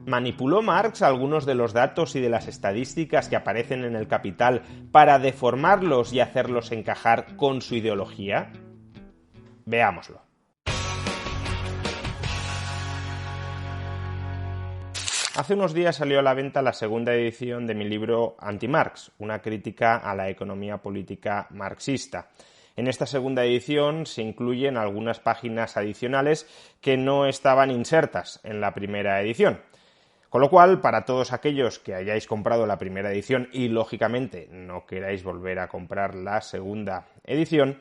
¿Manipuló Marx algunos de los datos y de las estadísticas que aparecen en el Capital para deformarlos y hacerlos encajar con su ideología? Veámoslo. Hace unos días salió a la venta la segunda edición de mi libro Anti-Marx, una crítica a la economía política marxista. En esta segunda edición se incluyen algunas páginas adicionales que no estaban insertas en la primera edición. Con lo cual, para todos aquellos que hayáis comprado la primera edición y, lógicamente, no queráis volver a comprar la segunda edición,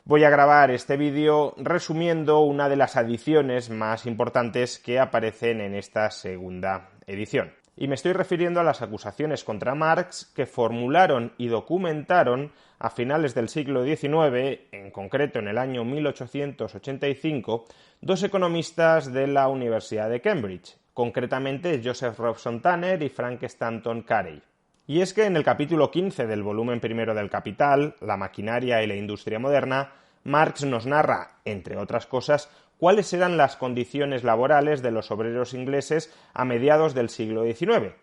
voy a grabar este vídeo resumiendo una de las adiciones más importantes que aparecen en esta segunda edición. Y me estoy refiriendo a las acusaciones contra Marx que formularon y documentaron a finales del siglo XIX, en concreto en el año 1885, dos economistas de la Universidad de Cambridge, concretamente Joseph Robson Tanner y Frank Stanton Carey. Y es que en el capítulo 15 del volumen primero del Capital, La maquinaria y la industria moderna, Marx nos narra, entre otras cosas, cuáles eran las condiciones laborales de los obreros ingleses a mediados del siglo XIX.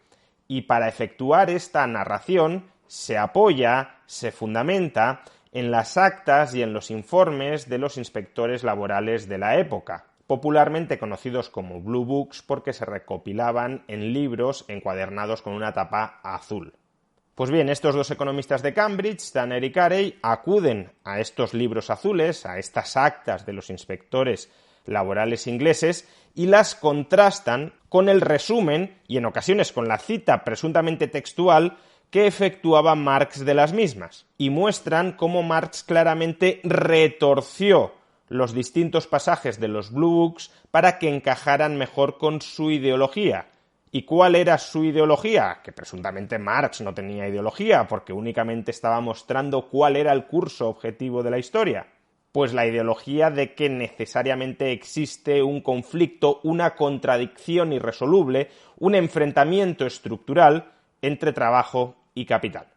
Y para efectuar esta narración se apoya, se fundamenta en las actas y en los informes de los inspectores laborales de la época, popularmente conocidos como Blue Books porque se recopilaban en libros encuadernados con una tapa azul. Pues bien, estos dos economistas de Cambridge, Tanner y Carey, acuden a estos libros azules, a estas actas de los inspectores laborales ingleses, y las contrastan con el resumen, y en ocasiones con la cita presuntamente textual, que efectuaba Marx de las mismas, y muestran cómo Marx claramente retorció los distintos pasajes de los Blue Books para que encajaran mejor con su ideología. ¿Y cuál era su ideología? Que presuntamente Marx no tenía ideología, porque únicamente estaba mostrando cuál era el curso objetivo de la historia. Pues la ideología de que necesariamente existe un conflicto, una contradicción irresoluble, un enfrentamiento estructural entre trabajo y capital.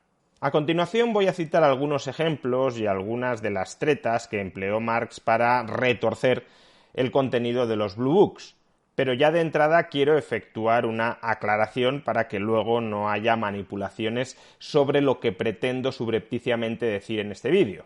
A continuación voy a citar algunos ejemplos y algunas de las tretas que empleó Marx para retorcer el contenido de los Blue Books, pero ya de entrada quiero efectuar una aclaración para que luego no haya manipulaciones sobre lo que pretendo subrepticiamente decir en este vídeo.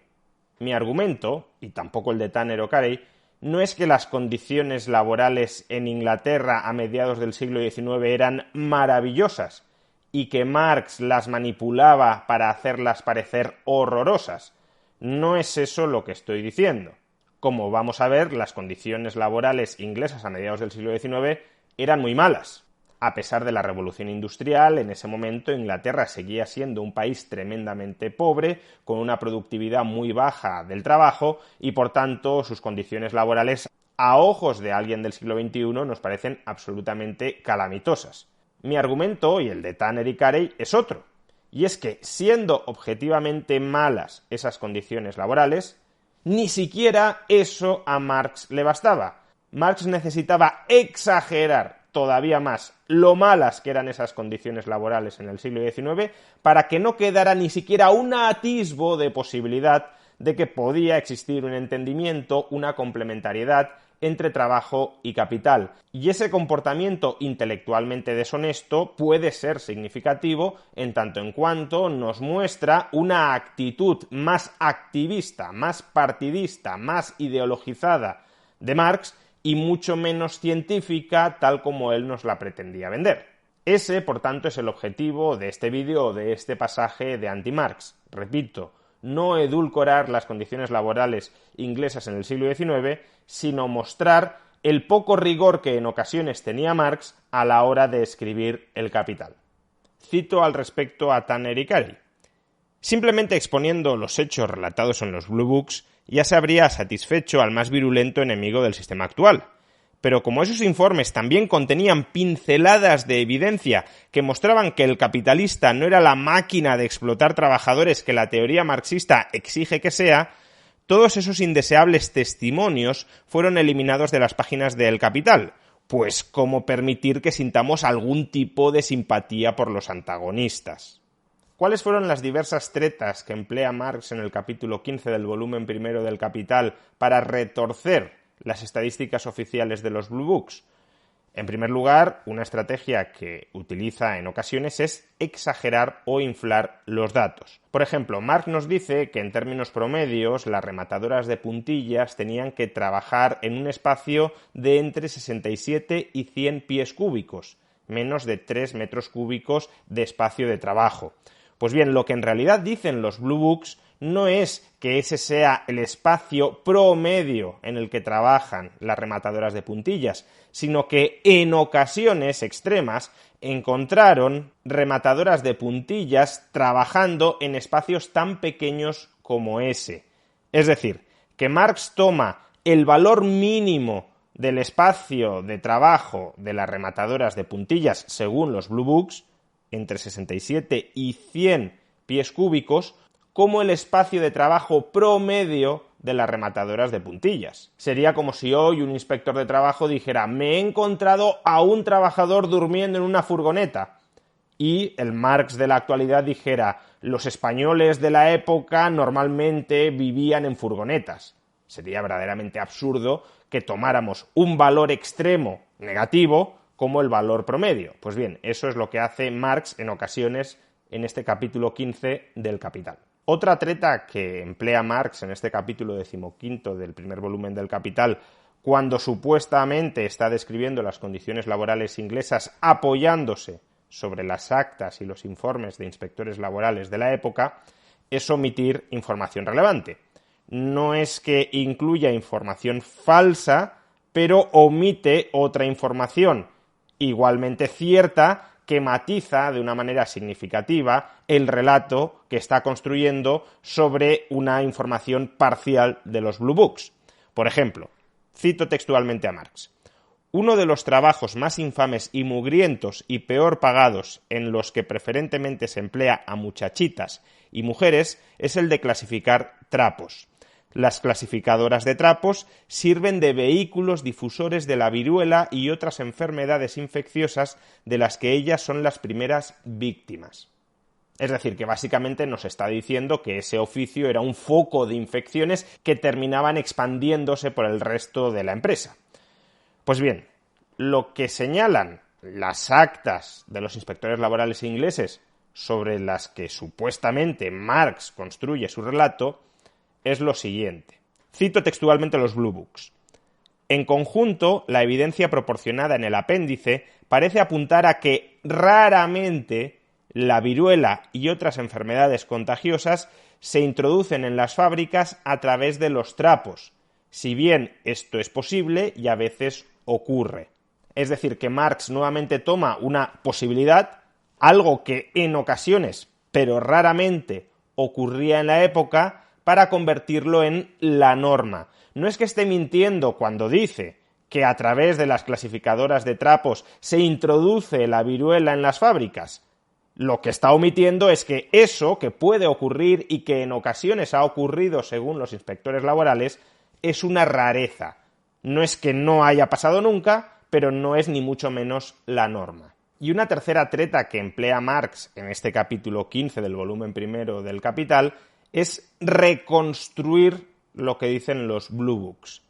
Mi argumento, y tampoco el de Tanner o Carey, no es que las condiciones laborales en Inglaterra a mediados del siglo XIX eran maravillosas, y que Marx las manipulaba para hacerlas parecer horrorosas. No es eso lo que estoy diciendo. Como vamos a ver, las condiciones laborales inglesas a mediados del siglo XIX eran muy malas. A pesar de la revolución industrial, en ese momento Inglaterra seguía siendo un país tremendamente pobre, con una productividad muy baja del trabajo y, por tanto, sus condiciones laborales, a ojos de alguien del siglo XXI, nos parecen absolutamente calamitosas. Mi argumento, y el de Tanner y Carey, es otro, y es que, siendo objetivamente malas esas condiciones laborales, ni siquiera eso a Marx le bastaba. Marx necesitaba exagerar todavía más lo malas que eran esas condiciones laborales en el siglo XIX para que no quedara ni siquiera un atisbo de posibilidad de que podía existir un entendimiento, una complementariedad entre trabajo y capital. Y ese comportamiento intelectualmente deshonesto puede ser significativo en tanto en cuanto nos muestra una actitud más activista, más partidista, más ideologizada de Marx y mucho menos científica, tal como él nos la pretendía vender. Ese, por tanto, es el objetivo de este vídeo o de este pasaje de Anti-Marx. Repito, no edulcorar las condiciones laborales inglesas en el siglo XIX, sino mostrar el poco rigor que en ocasiones tenía Marx a la hora de escribir El Capital. Cito al respecto a Tanner y Carey. Simplemente exponiendo los hechos relatados en los Blue Books ya se habría satisfecho al más virulento enemigo del sistema actual. Pero como esos informes también contenían pinceladas de evidencia que mostraban que el capitalista no era la máquina de explotar trabajadores que la teoría marxista exige que sea, todos esos indeseables testimonios fueron eliminados de las páginas de El Capital, pues cómo permitir que sintamos algún tipo de simpatía por los antagonistas. ¿Cuáles fueron las diversas tretas que emplea Marx en el capítulo 15 del volumen primero del Capital para retorcer las estadísticas oficiales de los Blue Books? En primer lugar, una estrategia que utiliza en ocasiones es exagerar o inflar los datos. Por ejemplo, Marx nos dice que en términos promedios las rematadoras de puntillas tenían que trabajar en un espacio de entre 67 y 100 pies cúbicos, menos de 3 metros cúbicos de espacio de trabajo. Pues bien, lo que en realidad dicen los Blue Books no es que ese sea el espacio promedio en el que trabajan las rematadoras de puntillas, sino que en ocasiones extremas encontraron rematadoras de puntillas trabajando en espacios tan pequeños como ese. Es decir, que Marx toma el valor mínimo del espacio de trabajo de las rematadoras de puntillas, según los Blue Books, entre 67 y 100 pies cúbicos, como el espacio de trabajo promedio de las rematadoras de puntillas. Sería como si hoy un inspector de trabajo dijera: me he encontrado a un trabajador durmiendo en una furgoneta. Y el Marx de la actualidad dijera: los españoles de la época normalmente vivían en furgonetas. Sería verdaderamente absurdo que tomáramos un valor extremo negativo como el valor promedio. Pues bien, eso es lo que hace Marx en ocasiones en este capítulo 15 del Capital. Otra treta que emplea Marx en este capítulo 15 del primer volumen del Capital, cuando supuestamente está describiendo las condiciones laborales inglesas apoyándose sobre las actas y los informes de inspectores laborales de la época, es omitir información relevante. No es que incluya información falsa, pero omite otra información igualmente cierta que matiza de una manera significativa el relato que está construyendo sobre una información parcial de los Blue Books. Por ejemplo, cito textualmente a Marx: uno de los trabajos más infames y mugrientos y peor pagados en los que preferentemente se emplea a muchachitas y mujeres es el de clasificar trapos. Las clasificadoras de trapos sirven de vehículos difusores de la viruela y otras enfermedades infecciosas de las que ellas son las primeras víctimas. Es decir, que básicamente nos está diciendo que ese oficio era un foco de infecciones que terminaban expandiéndose por el resto de la empresa. Pues bien, lo que señalan las actas de los inspectores laborales ingleses sobre las que supuestamente Marx construye su relato es lo siguiente. Cito textualmente los Blue Books. En conjunto, la evidencia proporcionada en el apéndice parece apuntar a que raramente la viruela y otras enfermedades contagiosas se introducen en las fábricas a través de los trapos, si bien esto es posible y a veces ocurre. Es decir, que Marx nuevamente toma una posibilidad, algo que en ocasiones, pero raramente, ocurría en la época, para convertirlo en la norma. No es que esté mintiendo cuando dice que a través de las clasificadoras de trapos se introduce la viruela en las fábricas. Lo que está omitiendo es que eso, que puede ocurrir y que en ocasiones ha ocurrido según los inspectores laborales, es una rareza. No es que no haya pasado nunca, pero no es ni mucho menos la norma. Y una tercera treta que emplea Marx en este capítulo 15 del volumen primero del Capital es reconstruir lo que dicen los Blue Books.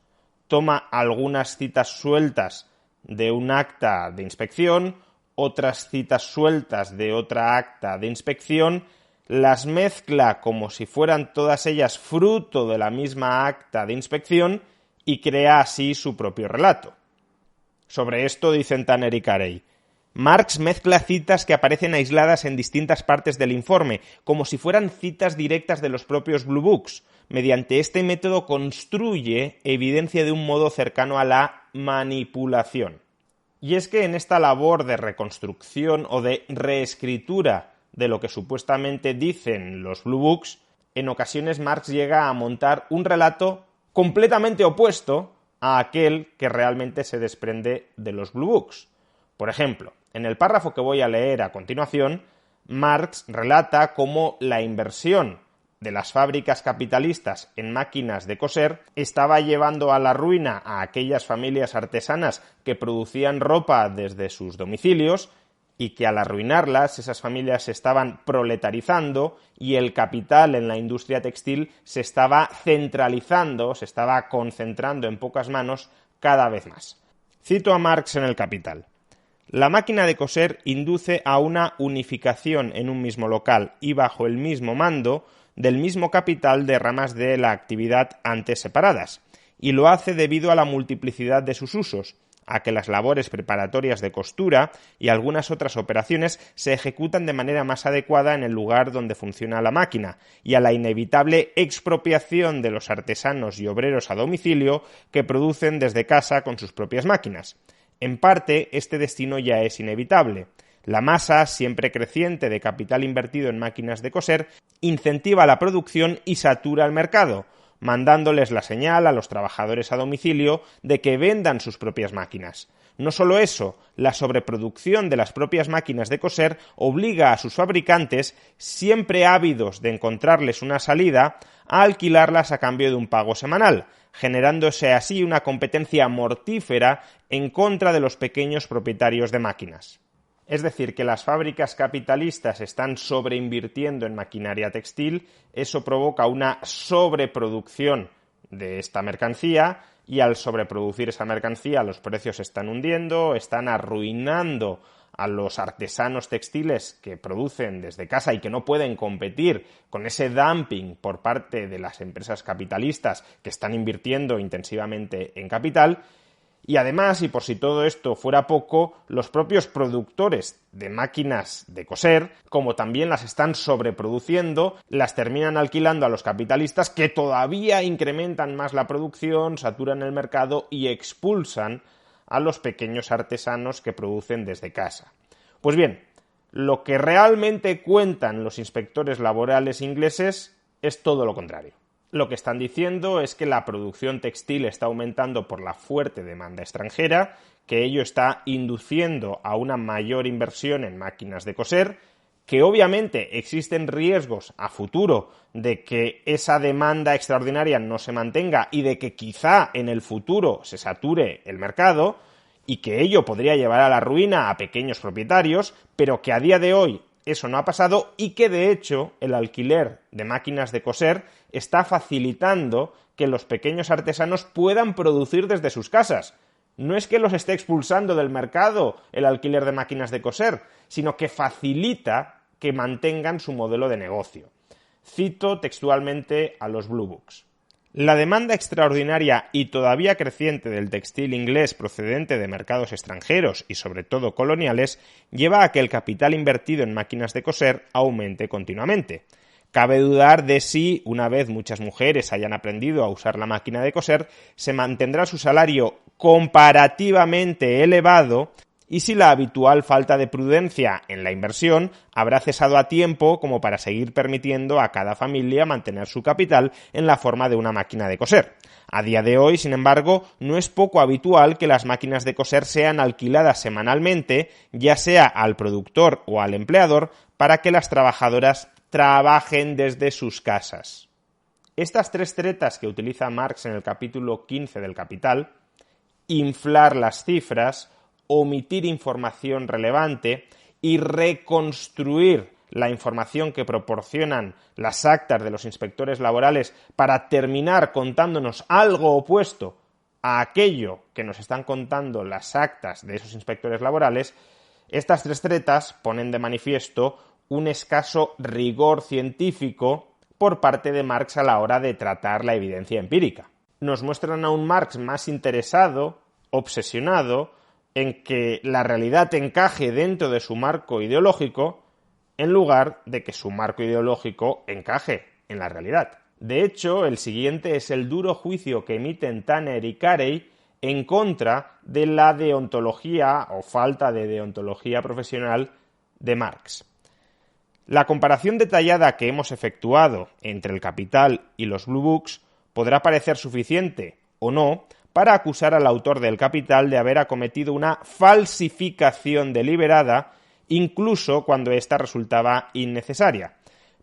Toma algunas citas sueltas de un acta de inspección, otras citas sueltas de otra acta de inspección, las mezcla como si fueran todas ellas fruto de la misma acta de inspección y crea así su propio relato. Sobre esto dicen Tanner y Carey: Marx mezcla citas que aparecen aisladas en distintas partes del informe, como si fueran citas directas de los propios Blue Books. Mediante este método construye evidencia de un modo cercano a la manipulación. Y es que en esta labor de reconstrucción o de reescritura de lo que supuestamente dicen los Blue Books, en ocasiones Marx llega a montar un relato completamente opuesto a aquel que realmente se desprende de los Blue Books. Por ejemplo, en el párrafo que voy a leer a continuación, Marx relata cómo la inversión de las fábricas capitalistas en máquinas de coser estaba llevando a la ruina a aquellas familias artesanas que producían ropa desde sus domicilios y que al arruinarlas esas familias se estaban proletarizando y el capital en la industria textil se estaba centralizando, se estaba concentrando en pocas manos cada vez más. Cito a Marx en el Capital. La máquina de coser induce a una unificación en un mismo local y bajo el mismo mando del mismo capital de ramas de la actividad antes separadas, y lo hace debido a la multiplicidad de sus usos, a que las labores preparatorias de costura y algunas otras operaciones se ejecutan de manera más adecuada en el lugar donde funciona la máquina, y a la inevitable expropiación de los artesanos y obreros a domicilio que producen desde casa con sus propias máquinas. En parte, este destino ya es inevitable. La masa, siempre creciente de capital invertido en máquinas de coser, incentiva la producción y satura el mercado, mandándoles la señal a los trabajadores a domicilio de que vendan sus propias máquinas. No solo eso, la sobreproducción de las propias máquinas de coser obliga a sus fabricantes, siempre ávidos de encontrarles una salida, a alquilarlas a cambio de un pago semanal, generándose así una competencia mortífera en contra de los pequeños propietarios de máquinas. Es decir, que las fábricas capitalistas están sobreinvirtiendo en maquinaria textil, eso provoca una sobreproducción de esta mercancía y al sobreproducir esa mercancía los precios se están hundiendo, están arruinando a los artesanos textiles que producen desde casa y que no pueden competir con ese dumping por parte de las empresas capitalistas que están invirtiendo intensivamente en capital. Y además, y por si todo esto fuera poco, los propios productores de máquinas de coser, como también las están sobreproduciendo, las terminan alquilando a los capitalistas que todavía incrementan más la producción, saturan el mercado y expulsan a los pequeños artesanos que producen desde casa. Pues bien, lo que realmente cuentan los inspectores laborales ingleses es todo lo contrario. Lo que están diciendo es que la producción textil está aumentando por la fuerte demanda extranjera, que ello está induciendo a una mayor inversión en máquinas de coser, que obviamente existen riesgos a futuro de que esa demanda extraordinaria no se mantenga y de que quizá en el futuro se sature el mercado y que ello podría llevar a la ruina a pequeños propietarios, pero que a día de hoy eso no ha pasado y que de hecho el alquiler de máquinas de coser está facilitando que los pequeños artesanos puedan producir desde sus casas. No es que los esté expulsando del mercado el alquiler de máquinas de coser, sino que facilita que mantengan su modelo de negocio. Cito textualmente a los Blue Books. La demanda extraordinaria y todavía creciente del textil inglés procedente de mercados extranjeros y sobre todo coloniales lleva a que el capital invertido en máquinas de coser aumente continuamente. Cabe dudar de si, una vez muchas mujeres hayan aprendido a usar la máquina de coser, se mantendrá su salario comparativamente elevado y si la habitual falta de prudencia en la inversión habrá cesado a tiempo como para seguir permitiendo a cada familia mantener su capital en la forma de una máquina de coser. A día de hoy, sin embargo, no es poco habitual que las máquinas de coser sean alquiladas semanalmente, ya sea al productor o al empleador, para que las trabajadoras trabajen desde sus casas. Estas tres tretas que utiliza Marx en el capítulo 15 del Capital, inflar las cifras, omitir información relevante y reconstruir la información que proporcionan las actas de los inspectores laborales para terminar contándonos algo opuesto a aquello que nos están contando las actas de esos inspectores laborales, estas tres tretas ponen de manifiesto un escaso rigor científico por parte de Marx a la hora de tratar la evidencia empírica. Nos muestran a un Marx más interesado, obsesionado, en que la realidad encaje dentro de su marco ideológico, en lugar de que su marco ideológico encaje en la realidad. De hecho, el siguiente es el duro juicio que emiten Tanner y Carey en contra de la deontología o falta de deontología profesional de Marx. La comparación detallada que hemos efectuado entre el Capital y los Blue Books podrá parecer suficiente o no para acusar al autor del Capital de haber acometido una falsificación deliberada, incluso cuando ésta resultaba innecesaria.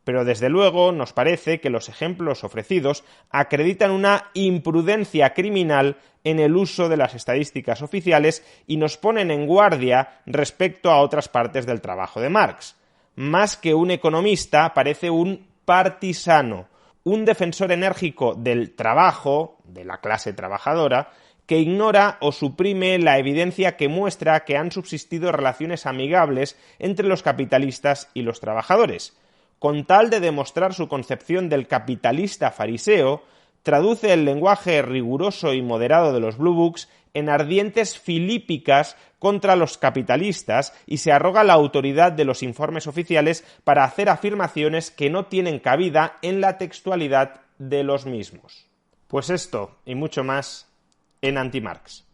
Pero desde luego nos parece que los ejemplos ofrecidos acreditan una imprudencia criminal en el uso de las estadísticas oficiales y nos ponen en guardia respecto a otras partes del trabajo de Marx. Más que un economista, parece un partisano, un defensor enérgico del trabajo, de la clase trabajadora, que ignora o suprime la evidencia que muestra que han subsistido relaciones amigables entre los capitalistas y los trabajadores. Con tal de demostrar su concepción del capitalista fariseo, traduce el lenguaje riguroso y moderado de los Blue Books en ardientes filípicas contra los capitalistas y se arroga la autoridad de los informes oficiales para hacer afirmaciones que no tienen cabida en la textualidad de los mismos. Pues esto y mucho más en Anti-Marx.